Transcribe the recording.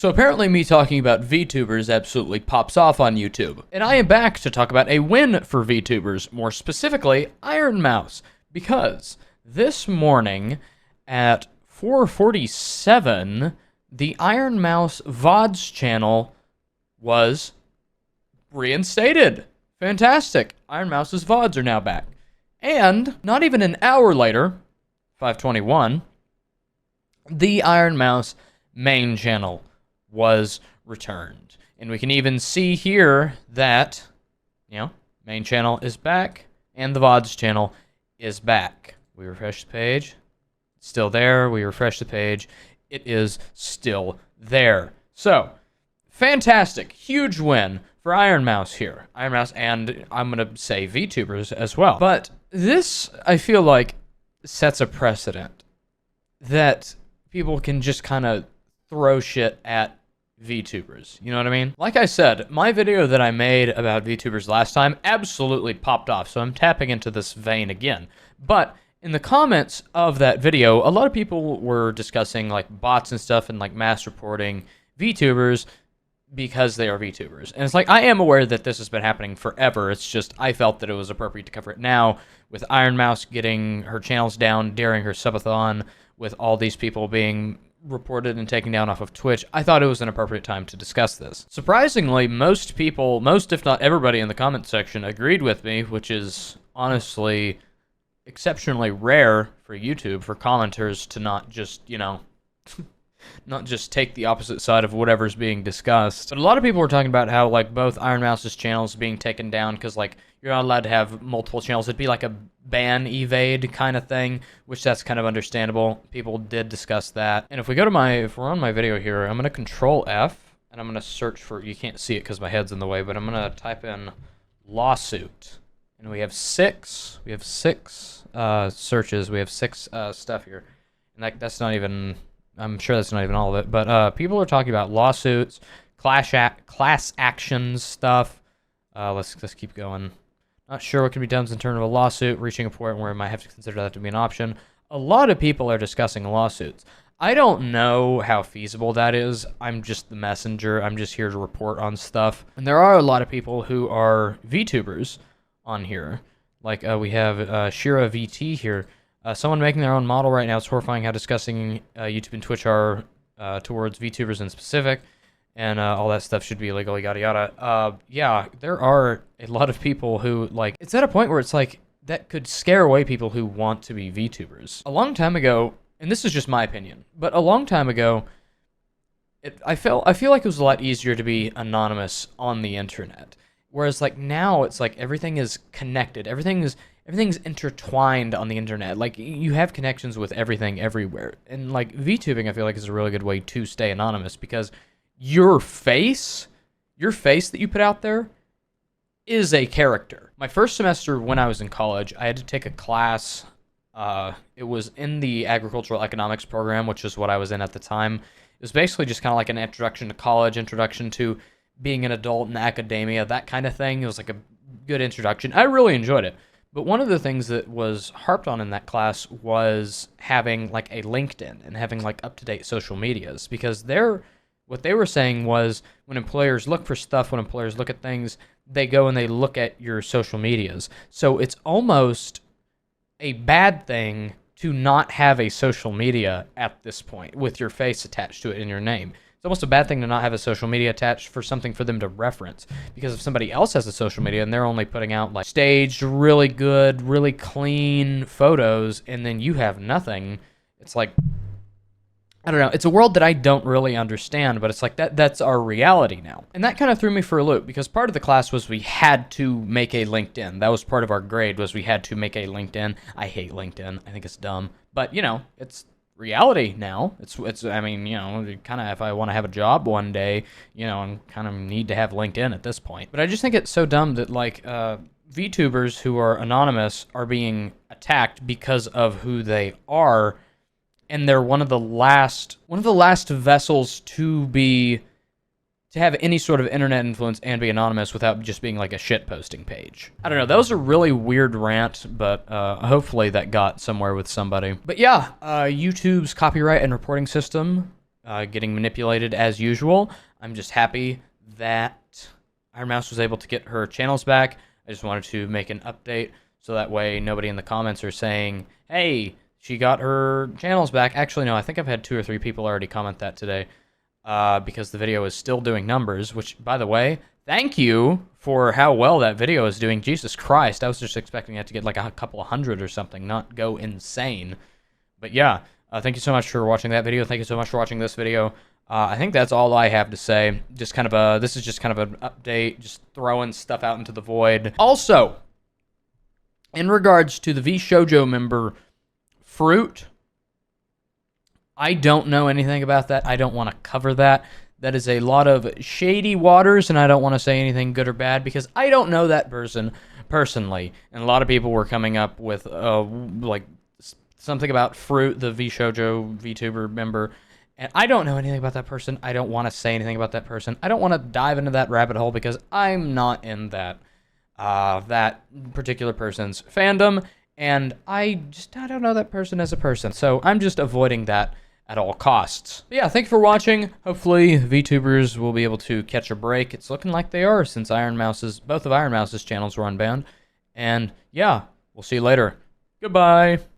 So apparently me talking about VTubers absolutely pops off on YouTube. And I am back to talk about a win for VTubers, more specifically Ironmouse, because this morning at 4:47, the Ironmouse VODs channel was reinstated. Fantastic. Ironmouse's VODs are now back. And not even an hour later, 5:21, the Ironmouse main channel was returned. And we can even see here that, main channel is back and the VODs channel is back. We refresh the page, it's still there. We refresh the page, it is still there. So, fantastic, huge win for Ironmouse here. Ironmouse, and I'm gonna say VTubers as well. But this, I feel like, sets a precedent that people can just kind of throw shit at VTubers, you know what I mean? Like I said, my video that I made about VTubers last time absolutely popped off, so I'm tapping into this vein again. But in the comments of that video, a lot of people were discussing like bots and stuff and like mass reporting VTubers because they are VTubers. And it's like, I am aware that this has been happening forever. It's just I felt that it was appropriate to cover it now with Ironmouse getting her channels down during her subathon, with all these people being reported and taken down off of Twitch. I thought it was an appropriate time to discuss this. Surprisingly, most people, if not everybody in the comment section agreed with me, which is honestly exceptionally rare for YouTube, for commenters to not just, not just take the opposite side of whatever's being discussed. But a lot of people were talking about how, like, both Ironmouse's channels being taken down because, like, you're not allowed to have multiple channels. It'd be like a ban evade kind of thing, which that's kind of understandable. People did discuss that. And if we're on my video here, I'm gonna Control F and I'm gonna search for, you can't see it because my head's in the way, but I'm gonna type in lawsuit. And we have six searches. We have six stuff here. And that's not even, I'm sure that's not even all of it, but people are talking about lawsuits, class actions stuff. Let's keep going. Not sure what can be done in terms of a lawsuit, reaching a point where I might have to consider that to be an option. A lot of people are discussing lawsuits. I don't know how feasible that is. I'm just the messenger. I'm just here to report on stuff. And there are a lot of people who are VTubers on here. Like we have Shira VT here. Someone making their own model right now. It's horrifying how discussing YouTube and Twitch are towards VTubers in specific. And all that stuff should be illegal, yada yada. Yeah, there are a lot of people who, like, it's at a point where it's like, that could scare away people who want to be VTubers. A long time ago, and this is just my opinion, but a long time ago, I feel like it was a lot easier to be anonymous on the internet. Whereas, like, now it's like everything is connected. Everything's intertwined on the internet. Like, you have connections with everything everywhere. And, like, VTubing, I feel like, is a really good way to stay anonymous because your face that you put out there is a character. My first semester when I was in college, I had to take a class. It was in the agricultural economics program, which is what I was in at the time. It was basically just kind of like an introduction to college, introduction to being an adult in academia, that kind of thing. It was like a good introduction. I really enjoyed it. But one of the things that was harped on in that class was having like a LinkedIn and having like up-to-date social medias, because what they were saying was when employers look for stuff, when employers look at things, they go and they look at your social medias. So it's almost a bad thing to not have a social media at this point with your face attached to it in your name. It's almost a bad thing to not have a social media attached for something for them to reference. Because if somebody else has a social media and they're only putting out like staged, really good, really clean photos, and then you have nothing, it's like, I don't know. It's a world that I don't really understand, but it's like that's our reality now. And that kind of threw me for a loop because part of the class was we had to make a LinkedIn. That was part of our grade, was we had to make a LinkedIn. I hate LinkedIn. I think it's dumb. But, it's reality now. I mean, kind of if I want to have a job one day, I kind of need to have LinkedIn at this point. But I just think it's so dumb that, like, VTubers who are anonymous are being attacked because of who they are. And they're one of the last vessels to have any sort of internet influence and be anonymous without just being like a shit posting page. I don't know. That was a really weird rant, but hopefully that got somewhere with somebody. But yeah, YouTube's copyright and reporting system getting manipulated as usual. I'm just happy that Ironmouse was able to get her channels back. I just wanted to make an update so that way nobody in the comments are saying, hey, she got her channels back. Actually, no, I think I've had 2 or 3 people already comment that today because the video is still doing numbers, which, by the way, thank you for how well that video is doing. Jesus Christ, I was just expecting it to get like a couple of hundred or something, not go insane. But yeah, thank you so much for watching that video. Thank you so much for watching this video. I think that's all I have to say. Just kind of this is just kind of an update, just throwing stuff out into the void. Also, in regards to the VShojo member fruit, I don't know anything about that. I don't want to cover that. That is a lot of shady waters, and I don't want to say anything good or bad because I don't know that person personally. And a lot of people were coming up with like something about fruit, the VShojo VTuber member. And I don't know anything about that person. I don't want to say anything about that person. I don't want to dive into that rabbit hole because I'm not in that that particular person's fandom, and I don't know that person as a person. So I'm just avoiding that at all costs. But yeah, thank you for watching. Hopefully VTubers will be able to catch a break. It's looking like they are since both of Ironmouse's channels were unbanned. And yeah, we'll see you later. Goodbye.